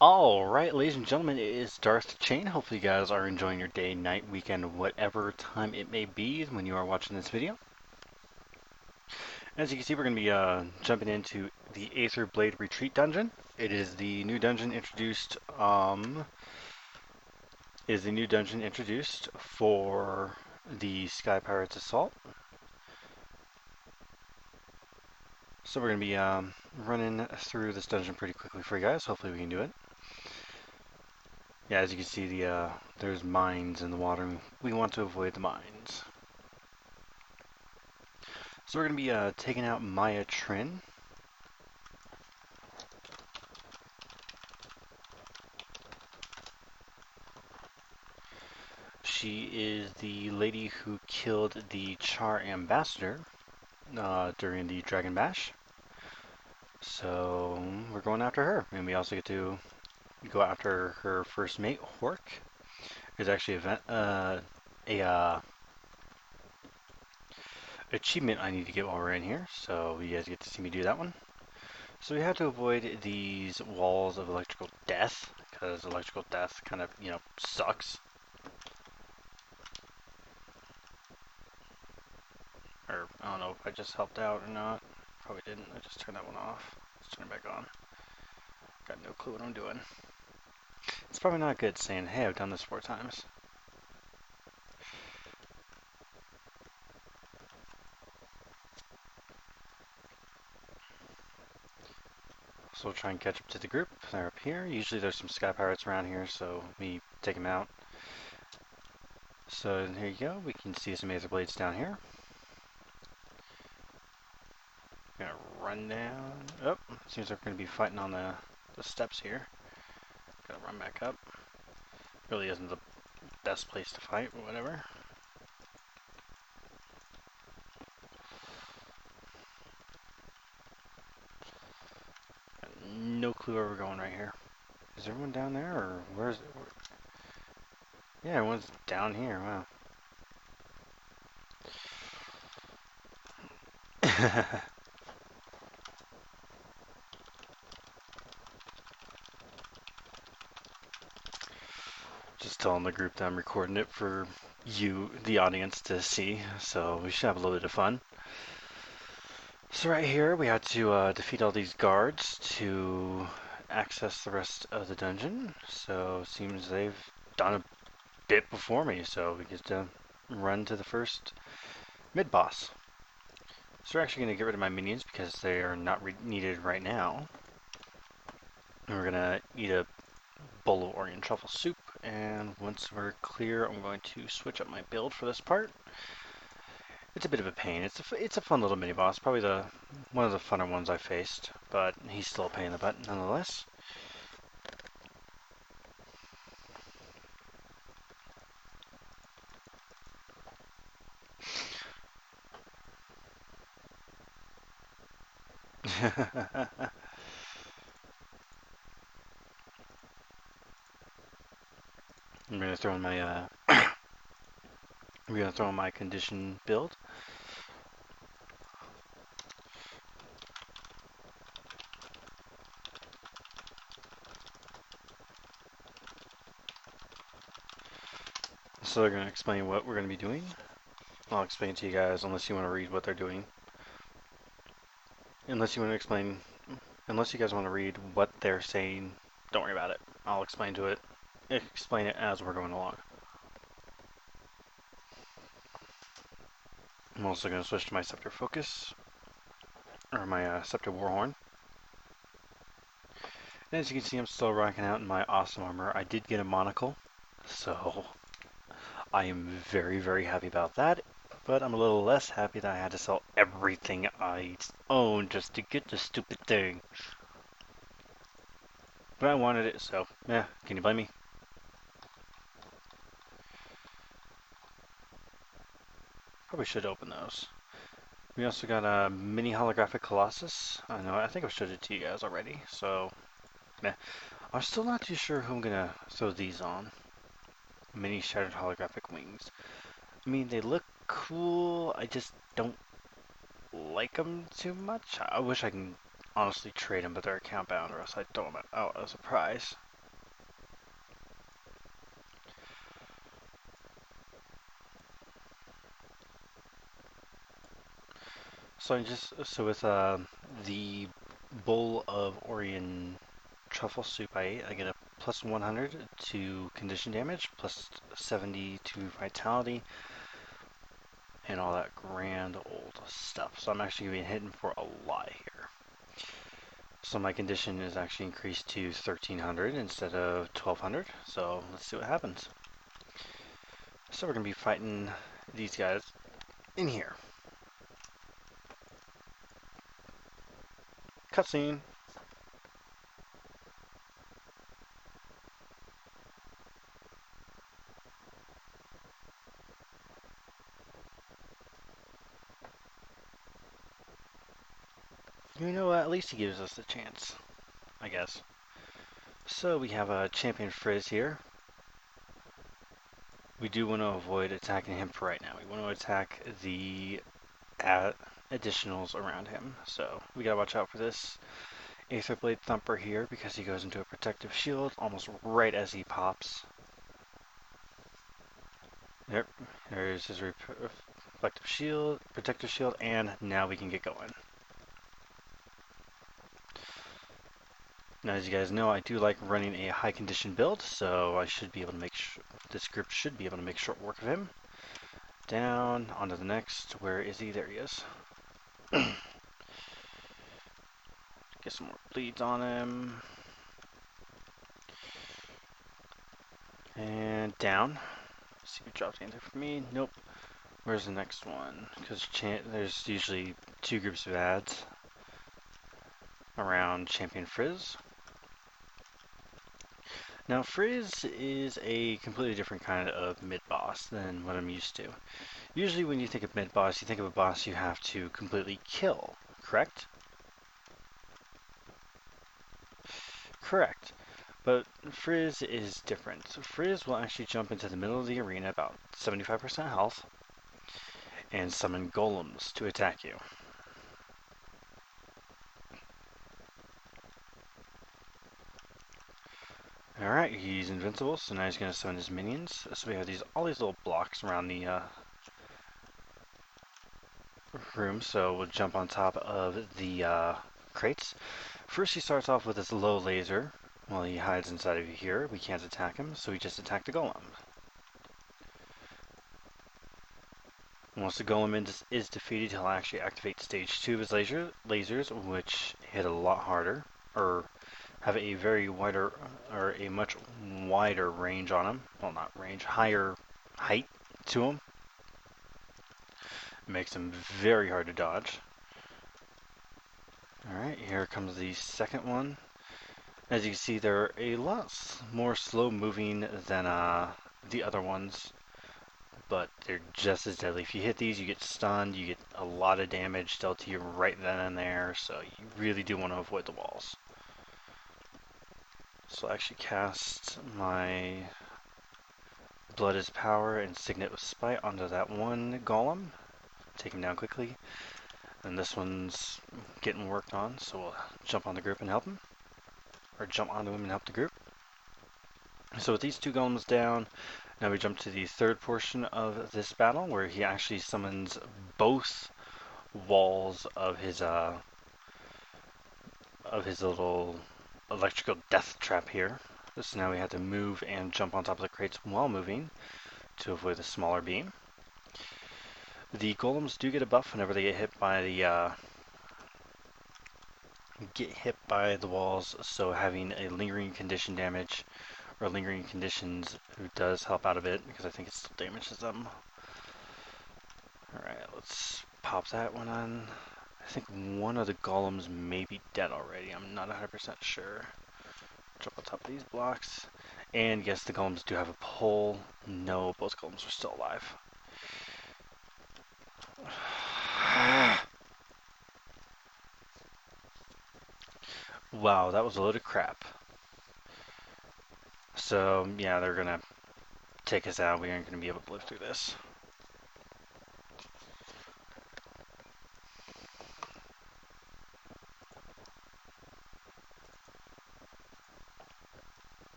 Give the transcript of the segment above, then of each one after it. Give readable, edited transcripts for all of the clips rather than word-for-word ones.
Alright, ladies and gentlemen, it is Darth Chain. Hopefully you guys are enjoying your day, night, weekend, whatever time it may be when you are watching this video. As you can see, we're going to be jumping into the Aetherblade Retreat Dungeon. It is the new dungeon introduced, for the Sky Pirates Assault. So we're going to be running through this dungeon pretty quickly for you guys. Hopefully we can do it. Yeah, as you can see, there's mines in the water. We want to avoid the mines. So we're going to be taking out Maya Trin. She is the lady who killed the Char Ambassador during the Dragon Bash. So we're going after her. And we also get to go after her first mate, Hork. There's actually a achievement I need to get while we're in here. So you guys get to see me do that one. So we have to avoid these walls of electrical death, because electrical death kind of, sucks. Or, I don't know if I just helped out or not. Probably didn't. I just turned that one off. Let's turn it back on. Got no clue what I'm doing. It's probably not good saying, hey, I've done this 4 times. So we'll try and catch up to the group. They're up here. Usually there's some Sky Pirates around here, so we take them out. So here you go. We can see some Aetherblades down here. Gonna run down. Oh, seems like we're gonna be fighting on the steps here. Gotta run back up. Really isn't the best place to fight, but whatever. Got no clue where we're going right here. Is everyone down there, or where's it? Yeah, everyone's down here. Wow. Just telling the group that I'm recording it for you, the audience, to see, so we should have a little bit of fun. So right here, we had to defeat all these guards to access the rest of the dungeon. So it seems they've done a bit before me, so we get to run to the first mid-boss. So we're actually going to get rid of my minions because they are not needed right now. And we're going to eat a bowl of Orient truffle soup, and once we're clear, I'm going to switch up my build for this part. It's a bit of a pain. It's a fun little mini boss, probably one of the funner ones I faced, but he's still a pain in the butt nonetheless. I'm gonna throw in my I'm gonna throw in my condition build. So they're gonna explain what we're gonna be doing. I'll explain to you guys unless you want to read what they're doing. Unless you guys want to read what they're saying, don't worry about it. I'll explain it as we're going along. I'm also going to switch to my Scepter Focus, or my Scepter Warhorn. And as you can see, I'm still rocking out in my awesome armor. I did get a monocle, so I am very, very happy about that. But I'm a little less happy that I had to sell everything I own just to get this stupid thing. But I wanted it, so, yeah, can you blame me? Probably should open those. We also got a mini holographic Colossus. I think I've showed it to you guys already, so, meh. I'm still not too sure who I'm gonna throw these on. Mini shattered holographic wings. I mean, they look cool, I just don't like them too much. I wish I can honestly trade them, but they're account bound, or else I'd throw them out as a prize. So with the bowl of Orion truffle soup I ate, I get a plus 100 to condition damage, plus 70 to vitality, and all that grand old stuff. So I'm actually going to be hitting for a lot here. So my condition is actually increased to 1300 instead of 1200. So let's see what happens. So we're going to be fighting these guys in here. Cutscene. You know what? At least he gives us a chance, I guess. So we have a champion Frizz here. We do want to avoid attacking him for right now. We want to attack the additionals around him. So we gotta watch out for this Aetherblade Thumper here because he goes into a protective shield almost right as he pops. There, there's his reflective shield, protective shield, and now we can get going. Now, as you guys know, I do like running a high condition build, so I should be able to make this group should be able to make short work of him. Down, onto the next. Where is he? There he is. Get some more bleeds on him. And down. See if he drops anything for me. Nope. Where's the next one? Because there's usually two groups of ads around Champion Frizz. Now, Frizz is a completely different kind of mid-boss than what I'm used to. Usually when you think of mid-boss, you think of a boss you have to completely kill, correct? Correct. But Frizz is different. So Frizz will actually jump into the middle of the arena about 75% health and summon golems to attack you. Alright, he's invincible, so now he's going to summon his minions. So we have all these little blocks around the room, so we'll jump on top of the crates. First he starts off with his low laser. While he hides inside of here, we can't attack him, so we just attack the golem. Once the golem is defeated, he'll actually activate stage 2 of his lasers, which hit a lot harder, or have a much wider range on him. Well, not range, higher height to him. It makes him very hard to dodge. Alright, here comes the second one. As you can see, they're a lot more slow moving than the other ones, but they're just as deadly. If you hit these, you get stunned, you get a lot of damage dealt to you right then and there, so you really do want to avoid the walls. So I'll actually cast my Blood is Power and Signet with Spite onto that one golem. Take him down quickly. And this one's getting worked on, so we'll jump on the group and help him. Or jump onto him and help the group. So with these two golems down, now we jump to the third portion of this battle, where he actually summons both walls of his little electrical death trap here. So now we have to move and jump on top of the crates while moving to avoid the smaller beam. The golems do get a buff whenever they get hit by the walls, so having a lingering condition damage or lingering conditions does help out a bit, because I think it still damages them. Alright, let's pop that one on. I think one of the golems may be dead already, I'm not 100% sure. Jump on top of these blocks. And yes, the golems do have a pull. No, both golems are still alive. Wow, that was a load of crap. So, yeah, they're gonna take us out. We aren't gonna be able to live through this.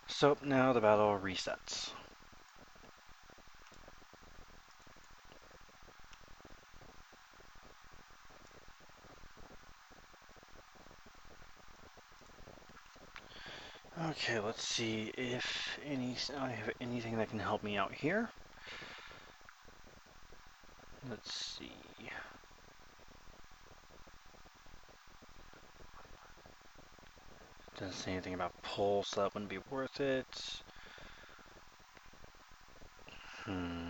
So, now the battle resets. Okay, let's see if I have anything that can help me out here. Let's see. Doesn't say anything about pull, so that wouldn't be worth it. Hmm.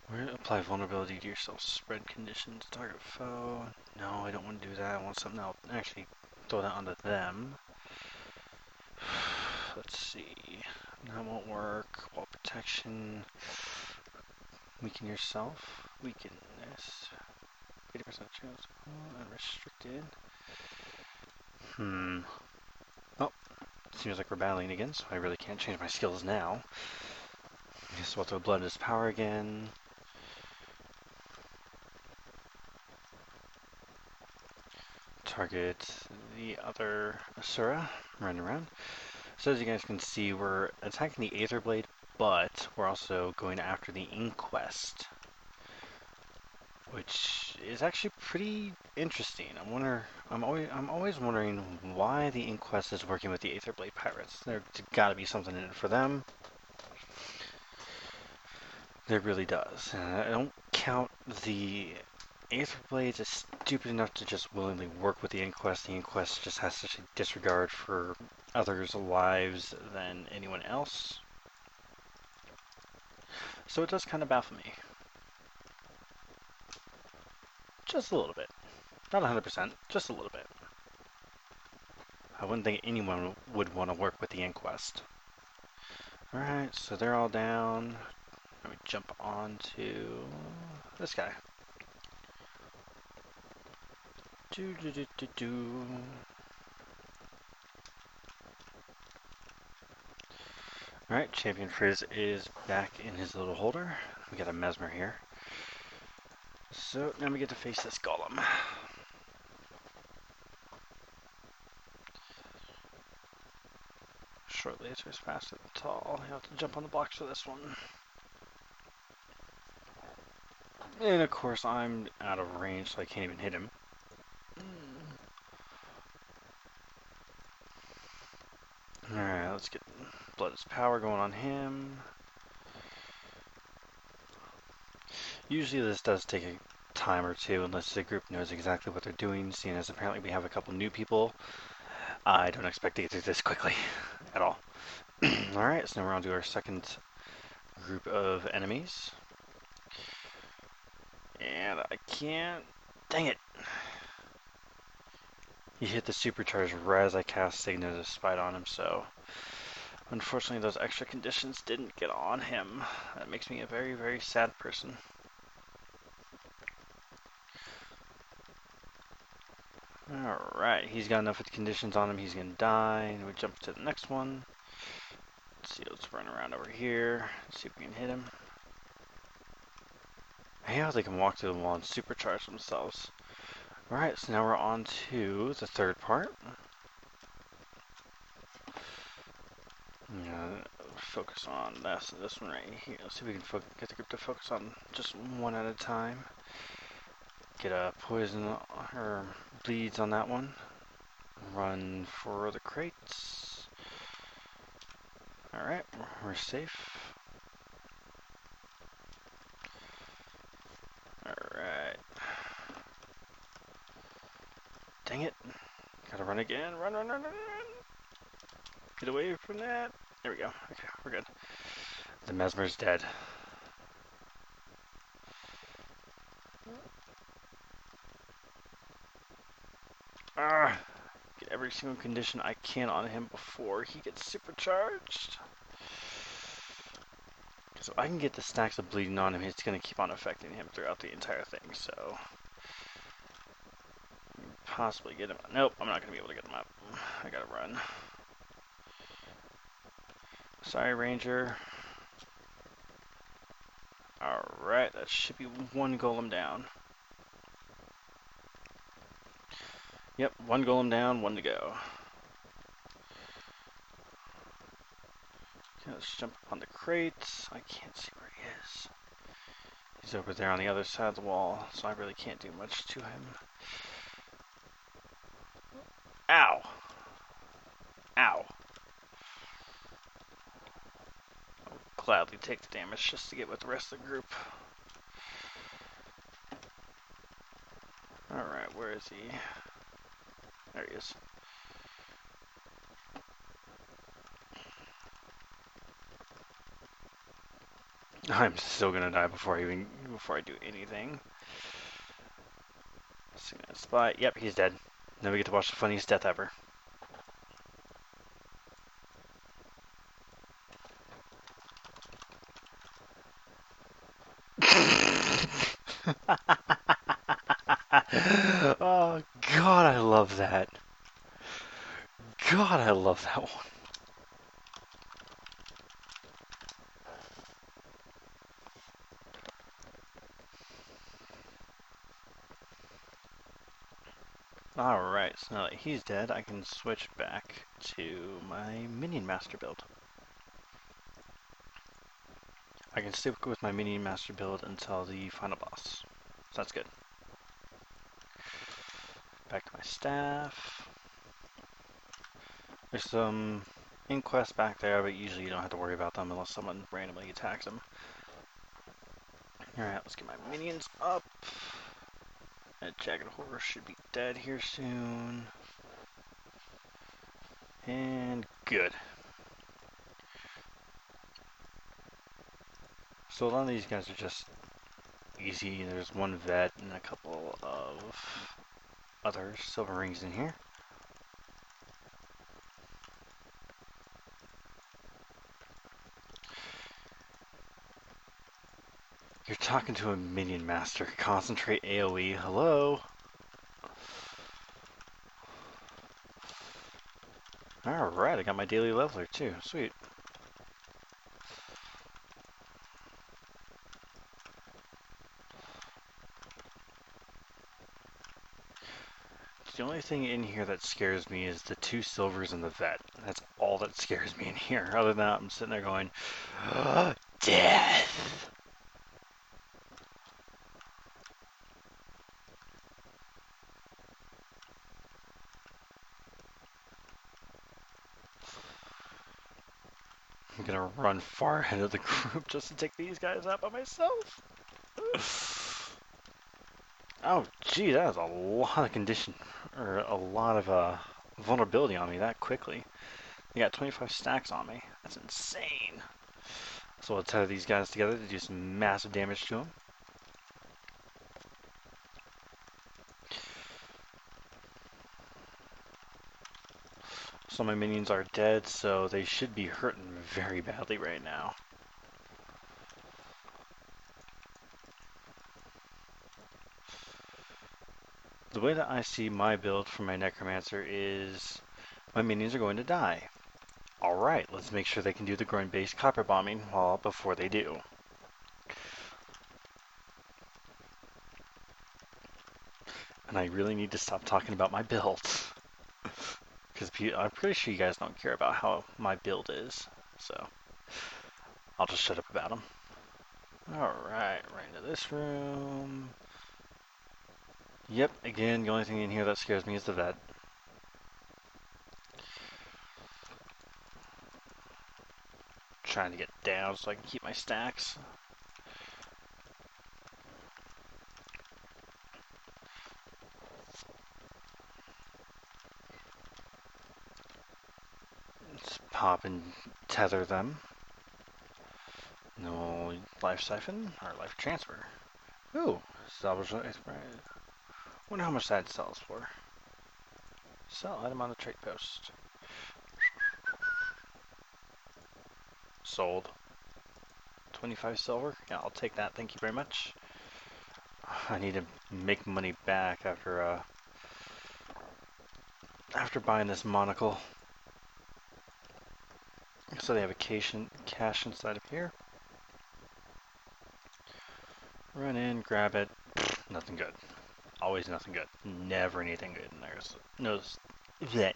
Where apply vulnerability to yourself? Spread conditions, target foe. No, I don't want to do that. I want something else. Actually, throw that onto them. Let's see. That won't work. Wall protection. Weaken yourself. Weaken this. 80% chance. Oh, unrestricted. Oh, seems like we're battling again, so I really can't change my skills now. Guess we'll throw blood as power again. Target the other Asura running around. So as you guys can see, we're attacking the Aetherblade, but we're also going after the Inquest, which is actually pretty interesting. I'm always wondering why the Inquest is working with the Aetherblade pirates. There's got to be something in it for them. There really does. I don't count the Aetherblades as stupid enough to just willingly work with the Inquest. The Inquest just has such a disregard for others' lives than anyone else. So it does kind of baffle me. Just a little bit. Not 100%, just a little bit. I wouldn't think anyone would want to work with the Inquest. Alright, so they're all down. Let me jump on to this guy. Alright, Champion Frizz is back in his little holder. We got a Mesmer here. So now we get to face this golem. Short laser is faster than tall. You have to jump on the blocks for this one. And of course I'm out of range, so I can't even hit him. Alright, let's get Blood is Power going on him. Usually this does take a time or two unless the group knows exactly what they're doing, seeing as apparently we have a couple new people. I don't expect to get through this quickly at all. Alright, so now we're on to our second group of enemies. And I can't... Dang it! He hit the supercharge right as I cast Signet of Spite on him, so... Unfortunately, those extra conditions didn't get on him. That makes me a very, very sad person. Alright, he's got enough of the conditions on him, he's gonna die. And we jump to the next one. Let's see, let's run around over here. See if we can hit him. Hey, how they can walk through the wall and supercharge themselves. Alright, so now we're on to the third part. Focus on this one right here. Let's see if we can get the group to focus on just one at a time. Get a poison or bleeds on that one. Run for the crates. Alright, we're safe. Alright. Dang it. Gotta run again. Run, run, run, run, run. Get away from that. There we go. Okay, we're good. The Mesmer's dead. Get every single condition I can on him before he gets supercharged. So I can get the stacks of bleeding on him, it's going to keep on affecting him throughout the entire thing, so... Possibly get him... Nope, I'm not going to be able to get him up. I gotta run. Sorry, Ranger. Alright, that should be one golem down. Yep, one golem down, one to go. Okay, let's jump up on the crates. I can't see where he is. He's over there on the other side of the wall, so I really can't do much to him. Ow! Ow! I'll gladly take the damage just to get with the rest of the group. Alright, where is he? There he is. I'm still gonna die before I do anything. Spot. Yep, he's dead. Now we get to watch the funniest death ever. Oh God, I love that. God, I love that one. Alright, so now that he's dead, I can switch back to my Minion Master build. I can stick with my Minion Master build until the final boss. So that's good. Back to my staff. There's some inquests back there, but usually you don't have to worry about them unless someone randomly attacks them. Alright, let's get my minions up. That Jagged Horror should be dead here soon. And good. So a lot of these guys are just easy. There's one vet and a couple of other silver rings in here. You're talking to a minion master. Concentrate AoE. Hello? Alright, I got my daily leveler too. Sweet. The only thing in here that scares me is the 2 silvers and the vet. That's all that scares me in here. Other than that, I'm sitting there going, death! I'm gonna run far ahead of the group just to take these guys out by myself. Oh, gee, that is a lot of condition, or a lot of vulnerability on me that quickly. They got 25 stacks on me. That's insane. So let's tether these guys together to do some massive damage to them. So my minions are dead, so they should be hurting very badly right now. The way that I see my build for my Necromancer is my minions are going to die. Alright, let's make sure they can do the groin-based copper bombing before they do. And I really need to stop talking about my builds. Because I'm pretty sure you guys don't care about how my build is. So, I'll just shut up about them. Alright, right into this room. Yep, again, the only thing in here that scares me is the vet. Trying to get down so I can keep my stacks. Let's pop and tether them. No life siphon or life transfer. Ooh, salvage. Wonder how much that sells for. Sell item on the trade post. Sold. 25 silver? Yeah, I'll take that. Thank you very much. I need to make money back after buying this monocle. So they have a cache inside of here. Run in, grab it. Nothing good. Always nothing good. Never anything good in there.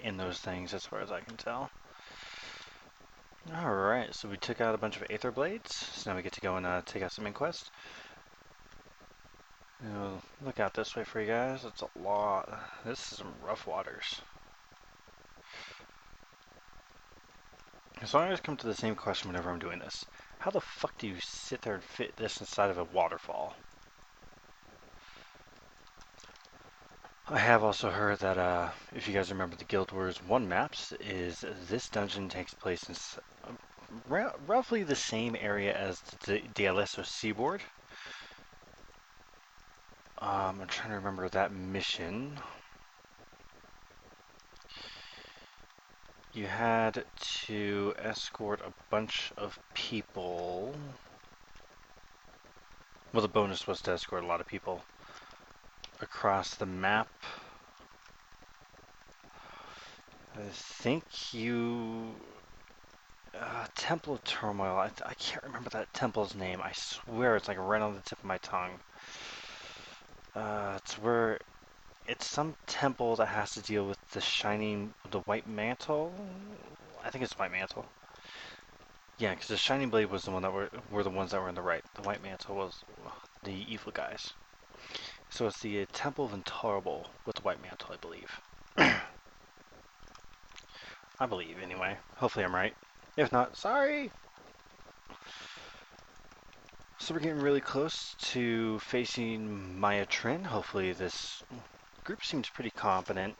In those things, as far as I can tell. Alright, so we took out a bunch of Aetherblades. So now we get to go and take out some inquests. Look out this way for you guys. It's a lot. This is some rough waters. So I always come to the same question whenever I'm doing this. How the fuck do you sit there and fit this inside of a waterfall? I have also heard that if you guys remember the Guild Wars 1 maps, is this dungeon takes place in roughly the same area as the Alesso Seaboard. I'm trying to remember that mission. You had to escort a bunch of people. Well, the bonus was to escort a lot of people across the map. I think you... Temple of Turmoil. I can't remember that temple's name. I swear it's like right on the tip of my tongue. It's where... It's some temple that has to deal with the white mantle? I think it's white mantle. Yeah, because the Shining Blade was the one that were the ones that were in the right. The white mantle was the evil guys. So it's the Temple of Intolerable with the white mantle, I believe. I believe, anyway. Hopefully I'm right. If not, sorry! So we're getting really close to facing Maya Trin. Hopefully this group seems pretty competent.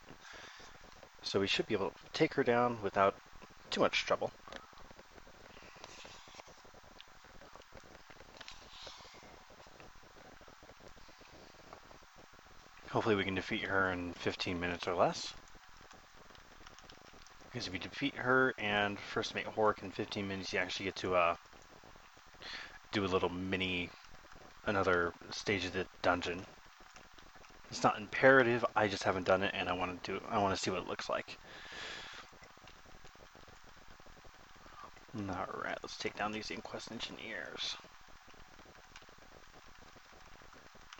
So we should be able to take her down without too much trouble. Hopefully we can defeat her in 15 minutes or less. Because if you defeat her and first mate Hork in 15 minutes, you actually get to do a little another stage of the dungeon. It's not imperative, I just haven't done it and I want to see what it looks like. Alright, let's take down these Inquest Engineers.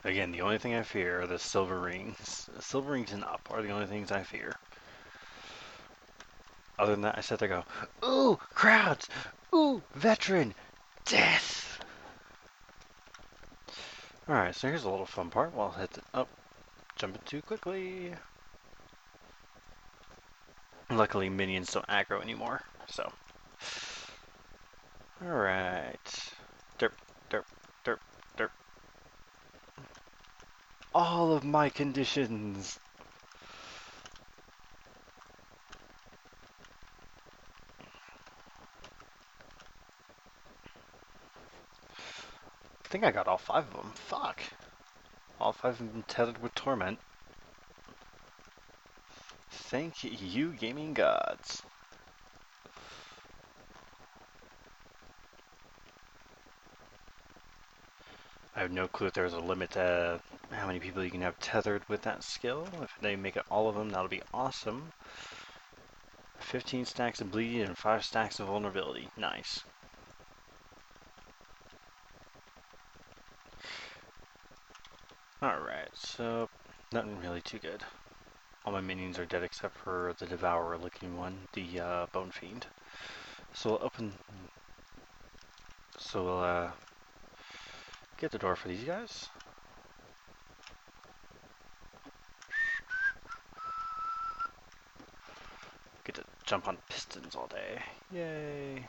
Again, the only thing I fear are the silver rings. Silver rings and up are the only things I fear. Other than that, I sit there and go, ooh, crowds! Ooh, veteran! Death! Alright, so here's a little fun part. Well, I'll hit the... Oh, jumping too quickly. Luckily, minions don't aggro anymore, so... Alright. Derp, derp, derp, derp. All of my conditions! I think I got all 5 of them. Fuck! All 5 of them tethered with torment. Thank you, gaming gods. I have no clue if there's a limit to how many people you can have tethered with that skill. If they make it all of them, that'll be awesome. 15 stacks of bleeding and 5 stacks of vulnerability. Nice. Alright, so nothing really too good. All my minions are dead except for the Devourer looking one, the Bone Fiend. So we'll we'll get the door for these guys. Get to jump on pistons all day. Yay!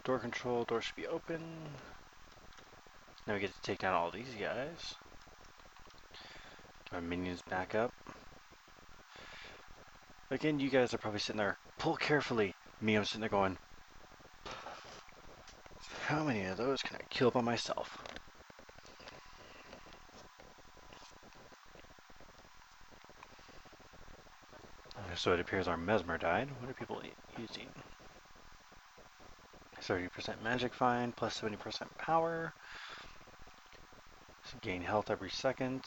Door control, door should be open. Now we get to take down all these guys. Our minions back up. Again, you guys are probably sitting there, pull carefully. Me, I'm sitting there going, how many of those can I kill by myself? So it appears our Mesmer died. What are people using? 30% magic find, plus 70% power. So gain health every second,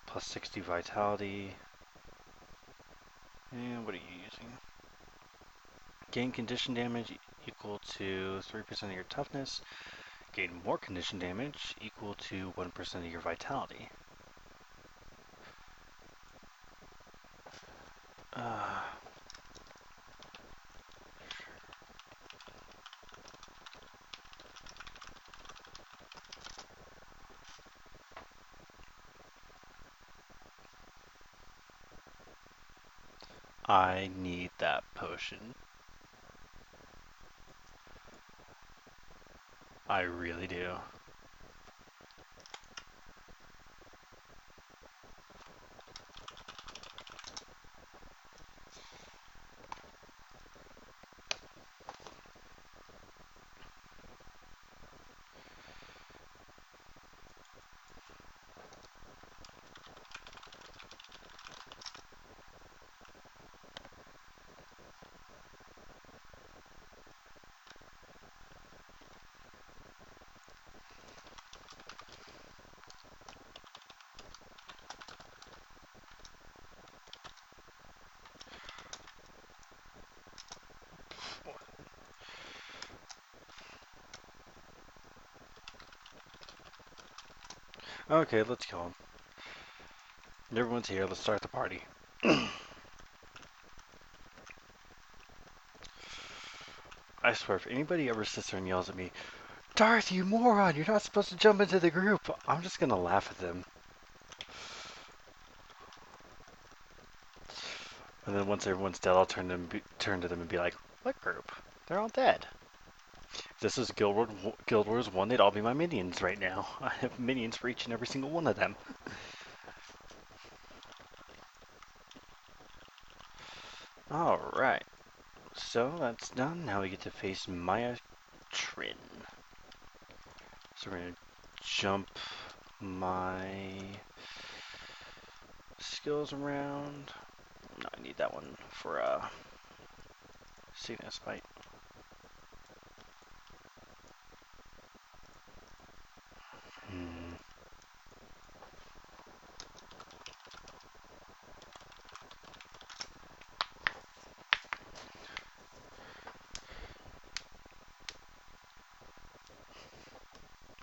plus 60 vitality. And what are you using? Gain condition damage equal to 3% of your toughness. Gain more condition damage equal to 1% of your vitality. I need that potion. I really do. Okay, let's go. Everyone's here. Let's start the party. I swear, if anybody ever sits there and yells at me, Darth, you moron! You're not supposed to jump into the group! I'm just gonna laugh at them. And then once everyone's dead, I'll turn to them and be like, "What group? They're all dead. If this is Guild Wars 1, they'd all be my minions right now. I have minions for each and every single one of them." Alright. So that's done. Now we get to face Maya Trin. So we're gonna jump my skills around. No, I need that one for Sickness Fight.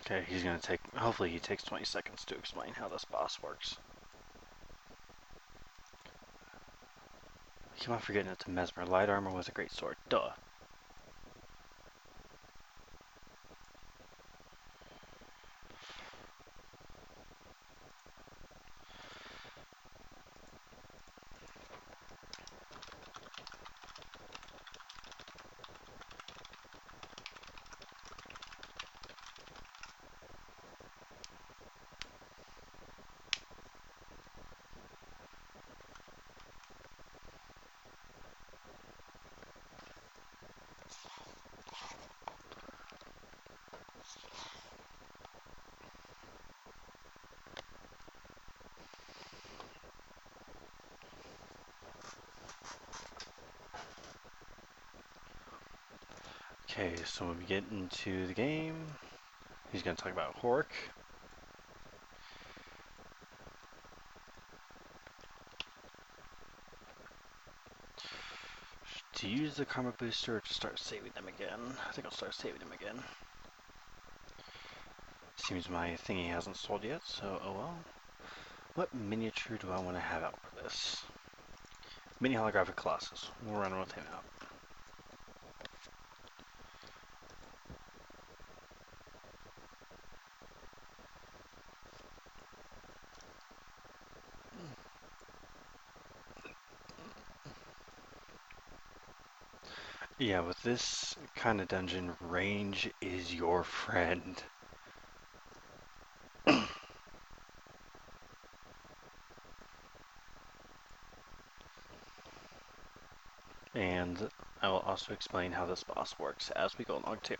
Okay, he's gonna take. Hopefully, he takes 20 seconds to explain how this boss works. I keep on forgetting it's a Mesmer. Light armor was a great sword. Duh. Okay, so when we get into the game, he's gonna talk about Hork. To use the karma booster to start saving them again. I think I'll start saving them again. Seems my thingy hasn't sold yet, so oh well. What miniature do I want to have out for this? Mini holographic Colossus. We'll run with him out. Yeah, with this kind of dungeon, range is your friend. And I will also explain how this boss works as we go along too.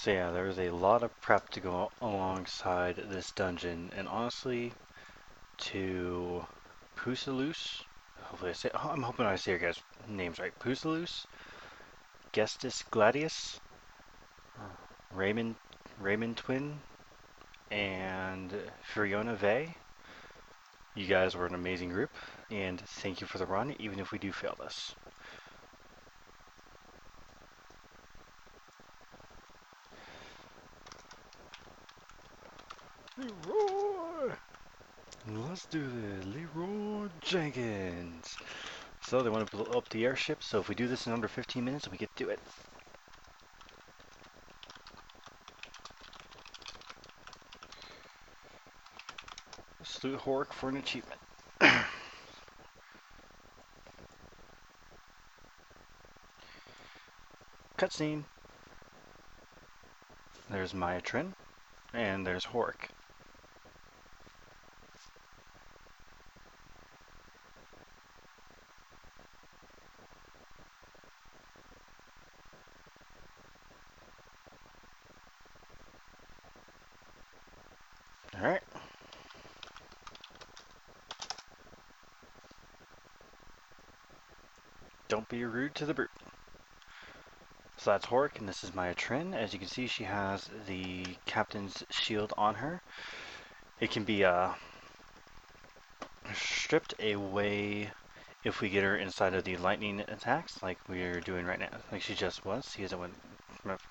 So yeah, there's a lot of prep to go alongside this dungeon, and honestly, to Poose A Loose, hopefully I'm hoping I say your guys' names right. Poose A Loose, Gestas Gladius, Raymond, Raymondtwm, and Firiona Vei. You guys were an amazing group, and thank you for the run, even if we do fail this. Leroy! Let's do this, Leroy Jenkins! So they want to blow up the airship, so if we do this in under 15 minutes, we get to do it. Salute Hork for an achievement. Cutscene. There's Myatrin, and there's Hork. Alright. Don't be rude to the brute. So that's Hork, and this is Myatrin. As you can see, she has the captain's shield on her. It can be stripped away if we get her inside of the lightning attacks, like we're doing right now, like she just was. See, as it went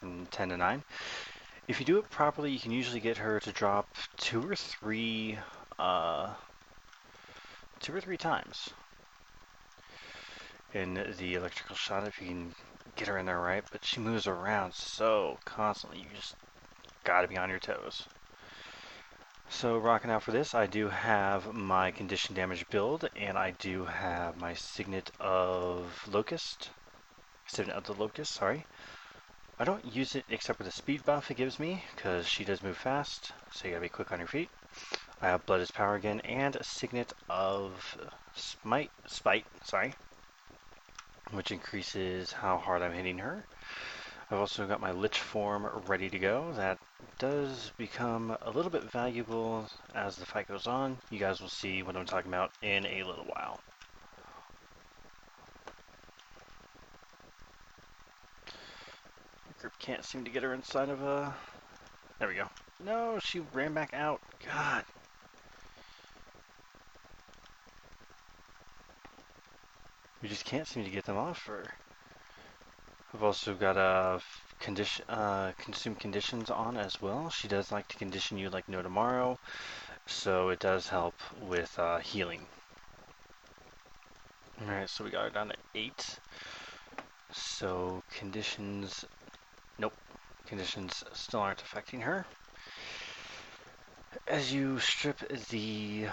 from 10 to 9. If you do it properly, you can usually get her to drop two or three times in the electrical shot if you can get her in there right. But she moves around so constantly, you just gotta be on your toes. So rocking out for this, I do have my condition damage build, and I do have my Signet of Locust. Signet of the Locust, sorry. I don't use it except for the speed buff it gives me, because she does move fast, so you gotta be quick on your feet. I have Blood is Power again, and a Signet of Spite, sorry, which increases how hard I'm hitting her. I've also got my Lich form ready to go. That does become a little bit valuable as the fight goes on. You guys will see what I'm talking about in a little while. The group can't seem to get her inside of a... There we go. No, she ran back out. God. We just can't seem to get them off her. I've also got a consume conditions on as well. She does like to condition you like no tomorrow, so it does help with healing. Alright, so we got her down to 8. So conditions, nope, conditions still aren't affecting her. As you strip the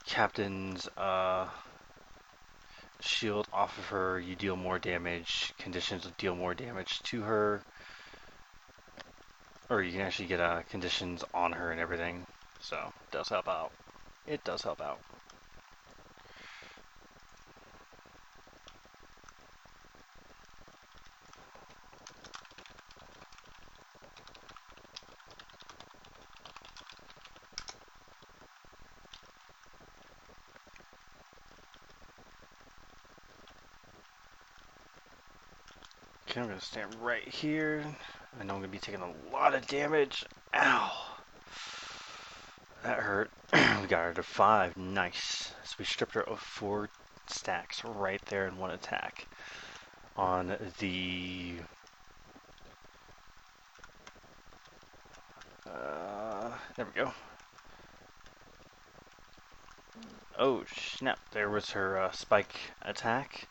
captain's shield off of her, you deal more damage. Conditions will deal more damage to her. Or you can actually get conditions on her and everything. So, it does help out. It does help out. Okay, I'm going to stand right here. I know I'm going to be taking a lot of damage. Ow! That hurt. We got her to 5. Nice. So we stripped her of 4 stacks right there in one attack. On the... there we go. Oh, snap. There was her spike attack.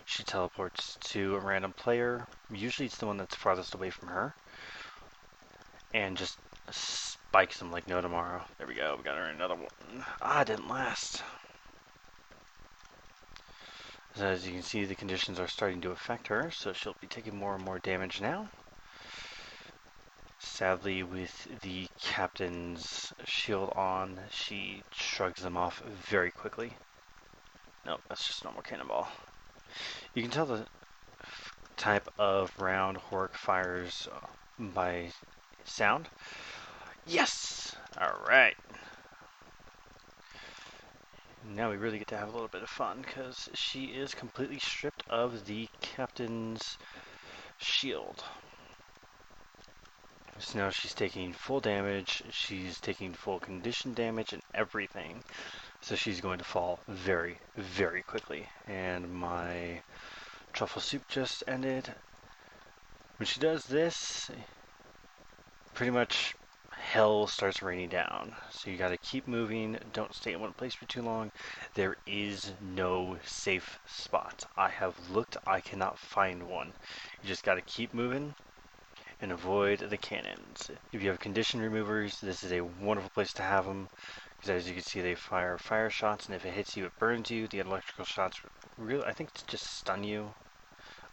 She teleports to a random player. Usually it's the one that's farthest away from her. And just spikes them like no tomorrow. There we go. We got her another one. Ah, it didn't last. So as you can see, the conditions are starting to affect her, so she'll be taking more and more damage now. Sadly, with the captain's shield on, she shrugs them off very quickly. Nope, that's just normal cannonball. You can tell type of round Hork fires by sound. Yes! Alright. Now we really get to have a little bit of fun because she is completely stripped of the captain's shield. So now she's taking full damage, she's taking full condition damage and everything. So she's going to fall very, very quickly. And my truffle soup just ended. When she does this, pretty much hell starts raining down. So you gotta keep moving, don't stay in one place for too long. There is no safe spot. I have looked, I cannot find one. You just gotta keep moving and avoid the cannons. If you have condition removers, this is a wonderful place to have them, because as you can see, they fire fire shots, and if it hits you, it burns you. The electrical shots really, I think, it's just stun you.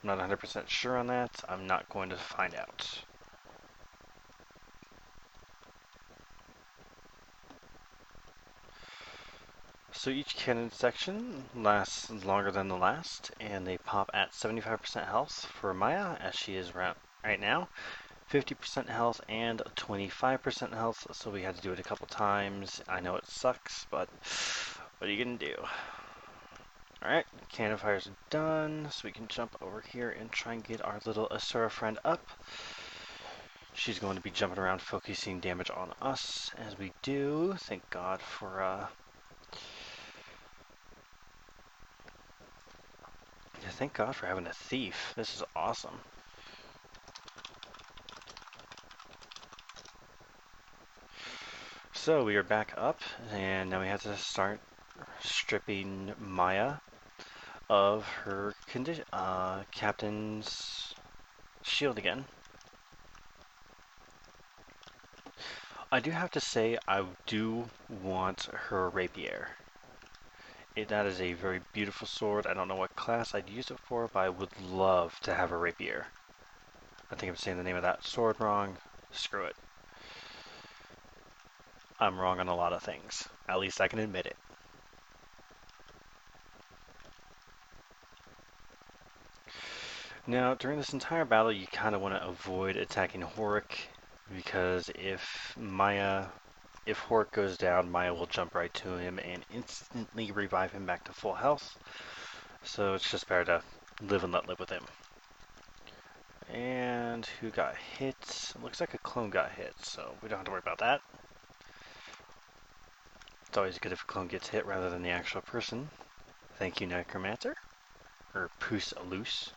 I'm not 100% sure on that. I'm not going to find out. So each cannon section lasts longer than the last, and they pop at 75% health for Maya, as she is right now, 50% health and 25% health, so we had to do it a couple times. I know it sucks, but what are you gonna do? Alright, cannon fires are done, so we can jump over here and try and get our little Asura friend up. She's going to be jumping around focusing damage on us as we do. Thank God for thank God for having a thief. This is awesome. So we are back up, and now we have to start stripping Maya of her captain's shield again. I do have to say, I do want her rapier. That is a very beautiful sword. I don't know what class I'd use it for, but I would love to have a rapier. I think I'm saying the name of that sword wrong. Screw it. I'm wrong on a lot of things. At least I can admit it. Now, during this entire battle, you kind of want to avoid attacking Horik, because if Horik goes down, Maya will jump right to him and instantly revive him back to full health. So it's just better to live and let live with him. And who got hit? Looks like a clone got hit, so we don't have to worry about that. It's always good if a clone gets hit rather than the actual person. Thank you, Necromancer. Or Poose A Loose.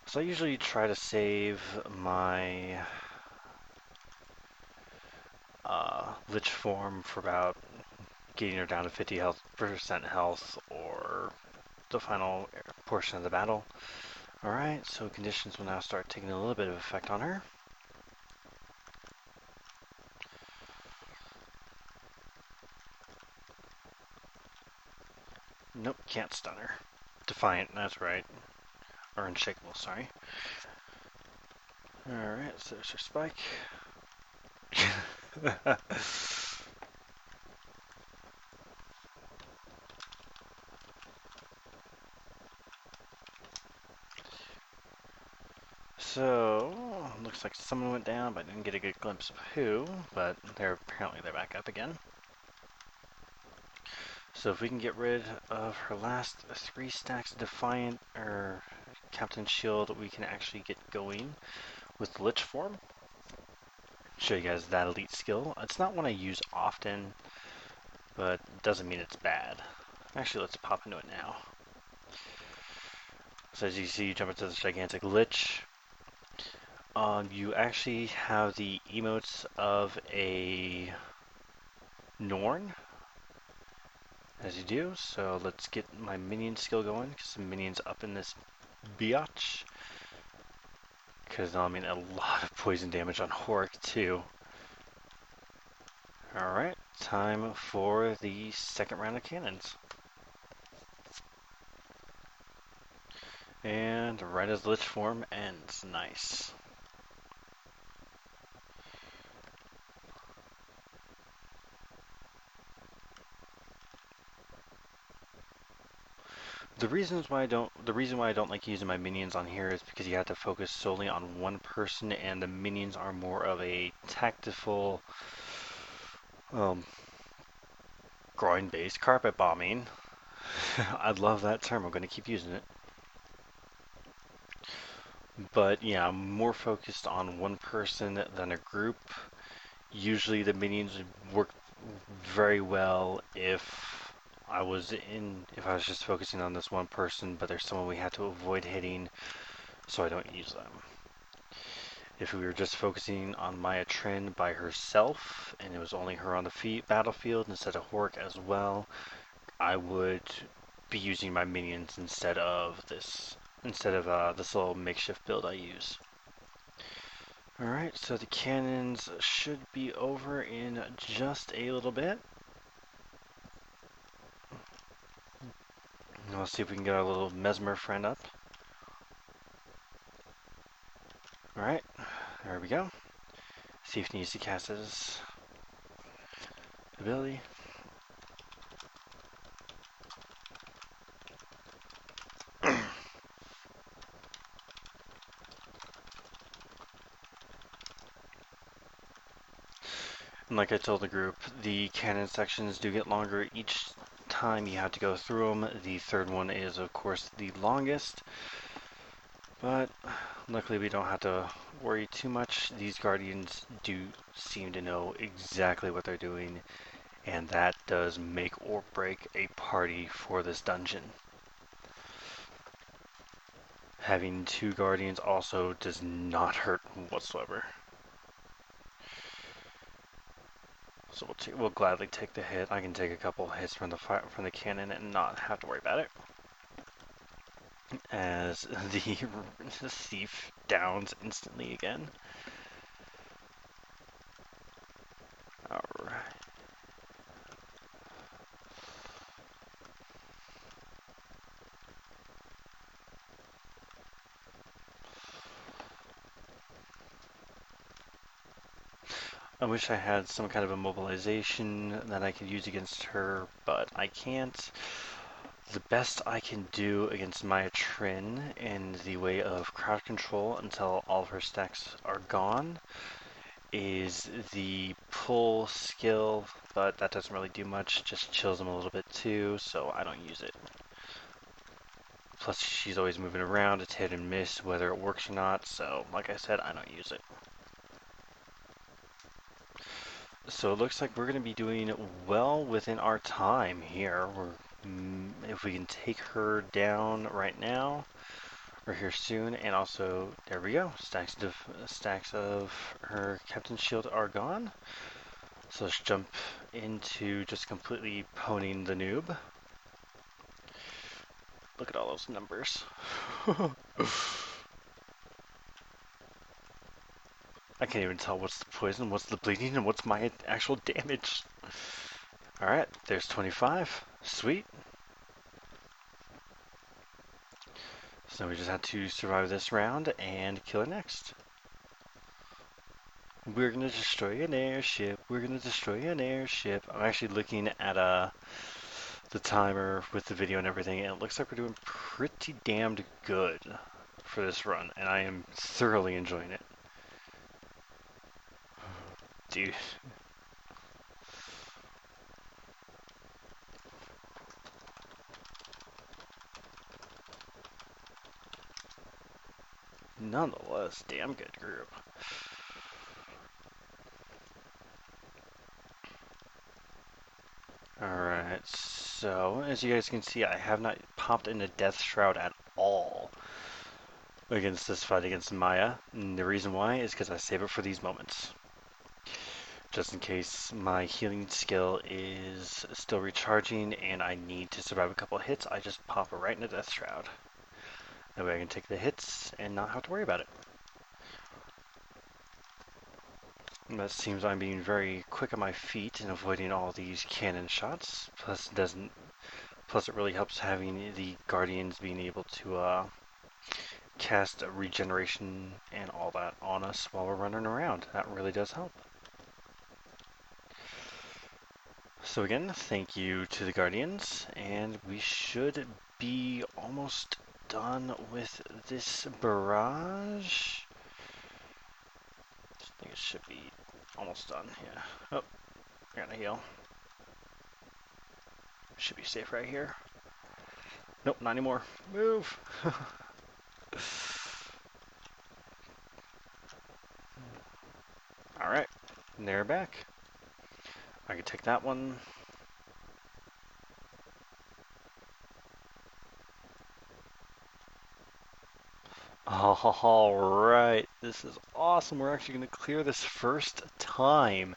So I usually try to save my Lich form for about getting her down to 50% health, or the final portion of the battle. Alright, so conditions will now start taking a little bit of effect on her. Nope, can't stun her. Defiant, that's right. Or unshakable, sorry. Alright, so there's her spike. So, looks like someone went down, but I didn't get a good glimpse of who, but they're back up again. So if we can get rid of her last 3 stacks of Defiant or Captain Shield, we can actually get going with Lich form. Show you guys that elite skill. It's not one I use often, but it doesn't mean it's bad. Actually, let's pop into it now. So as you see, you jump into this gigantic Lich. You actually have the emotes of a Norn, as you do. So let's get my minion skill going, get some minions up in this biatch. Because I mean, a lot of poison damage on Horik too. Alright, time for the second round of cannons. And right as Lich form ends, nice. The reason why I don't like using my minions on here is because you have to focus solely on one person, and the minions are more of a tactical, um, groin-based carpet bombing. I love that term. I'm going to keep using it. But yeah, I'm more focused on one person than a group. Usually the minions work very well if I was just focusing on this one person, but there's someone we have to avoid hitting, so I don't use them. If we were just focusing on Maya Trin by herself, and it was only her on the battlefield instead of Hork as well, I would be using my minions instead of this little makeshift build I use. Alright, so the cannons should be over in just a little bit. Let's see if we can get our little Mesmer friend up. Alright, there we go. See if he needs to cast his ability. And like I told the group, the cannon sections do get longer each time you have to go through them. The third one is, of course, the longest. But luckily we don't have to worry too much. These Guardians do seem to know exactly what they're doing, and that does make or break a party for this dungeon. Having two Guardians also does not hurt whatsoever. So we'll gladly take the hit. I can take a couple hits from the cannon and not have to worry about it. As the thief downs instantly again. Alright. I wish I had some kind of immobilization that I could use against her, but I can't. The best I can do against Maya Trin in the way of crowd control until all of her stacks are gone is the pull skill, but that doesn't really do much, just chills them a little bit too, so I don't use it. Plus she's always moving around, it's hit and miss whether it works or not, so like I said, I don't use it. So it looks like we're going to be doing well within our time here. If we can take her down right now, or here soon, and also, there we go, stacks of her Captain's Shield are gone. So let's jump into just completely pwning the noob. Look at all those numbers. I can't even tell what's the poison, what's the bleeding, and what's my actual damage. Alright, there's 25. Sweet. So we just have to survive this round and kill her next. We're gonna destroy an airship. We're gonna destroy an airship. I'm actually looking at the timer with the video and everything, and it looks like we're doing pretty damned good for this run, and I am thoroughly enjoying it. Dude. Nonetheless, damn good group. Alright, so as you guys can see, I have not popped into Death Shroud at all against this fight against Maya. And the reason why is because I save it for these moments. Just in case my healing skill is still recharging and I need to survive a couple of hits, I just pop it right into Death Shroud. That way I can take the hits and not have to worry about it. And that seems I'm being very quick on my feet and avoiding all these cannon shots. Plus it really helps having the Guardians being able to cast regeneration and all that on us while we're running around. That really does help. So again, thank you to the Guardians, and we should be almost done with this barrage. I think it should be almost done, yeah. Oh, we're gonna heal. Should be safe right here. Nope, not anymore. Move! Alright, they're back. I can take that one. Alright, this is awesome. We're actually going to clear this first time.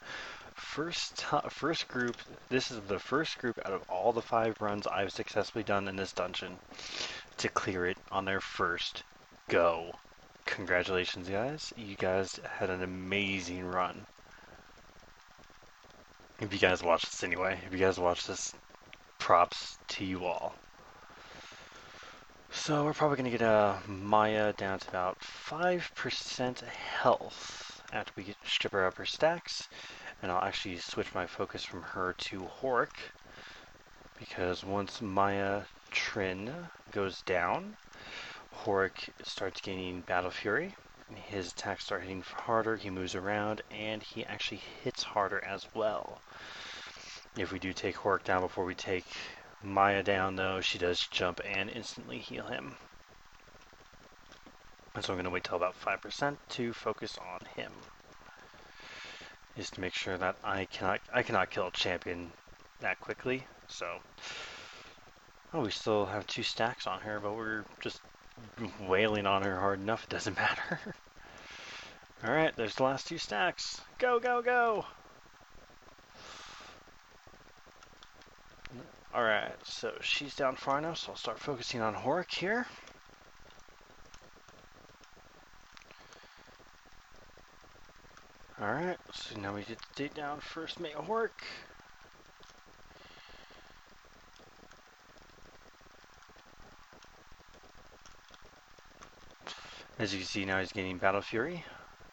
First group, this is the first group out of all the 5 runs I've successfully done in this dungeon to clear it on their first go. Congratulations, guys. You guys had an amazing run. If you guys watched this anyway, if you guys watched this, props to you all. So we're probably going to get Maya down to about 5% health after we strip her of her stacks. And I'll actually switch my focus from her to Hork, because once Maya Trin goes down, Hork starts gaining Battle Fury. His attacks start hitting harder, he moves around, and he actually hits harder as well. If we do take Hork down before we take Maya down, though, she does jump and instantly heal him. And so I'm going to wait till about 5% to focus on him. Is to make sure that I cannot kill a champion that quickly. So, oh, we still have 2 stacks on her, but we're just wailing on her hard enough, it doesn't matter. Alright, there's the last 2 stacks. Go, go, go! Alright, so she's down far enough, so I'll start focusing on Hork here. Alright, so now we get to take down first mate Hork. As you can see, now he's getting Battle Fury,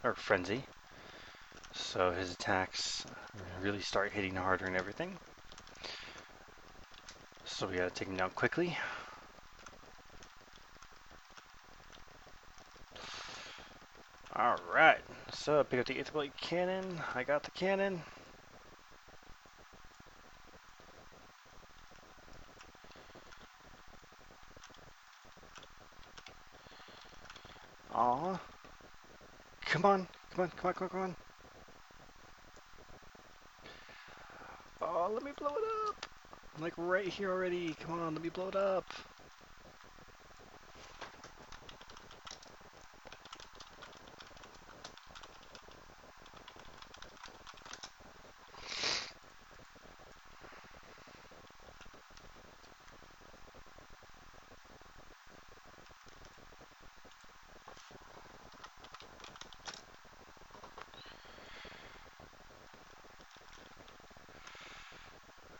or Frenzy. So his attacks really start hitting harder and everything. So we gotta take him down quickly. Alright, so pick up the Aetherblade cannon. I got the cannon. Aw. Come on, come on, come on, come on, come on. Oh, let me blow it up. I'm like right here already. Come on, let me blow it up.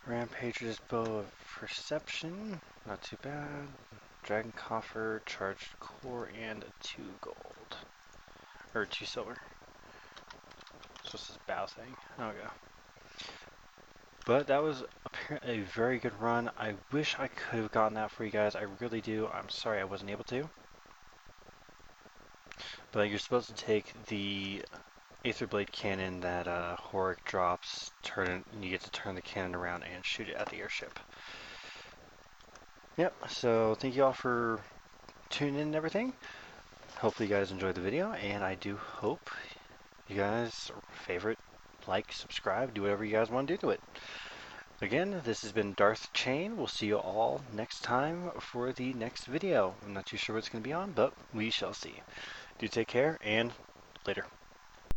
Rampager's Bow of Perception, not too bad. Dragon Coffer, Charged Core, and 2 gold. Or 2 silver. So this is bow thing. Okay. But that was a very good run. I wish I could have gotten that for you guys. I really do. I'm sorry I wasn't able to. But you're supposed to take the Aetherblade cannon that Hork drops, turn it, and you get to turn the cannon around and shoot it at the airship. Yep, so thank you all for tuning in and everything. Hopefully you guys enjoyed the video, and I do hope you guys favorite, like, subscribe, do whatever you guys want to do to it. Again, this has been Darth Chain. We'll see you all next time for the next video. I'm not too sure what it's going to be on, but we shall see. Do take care, and later.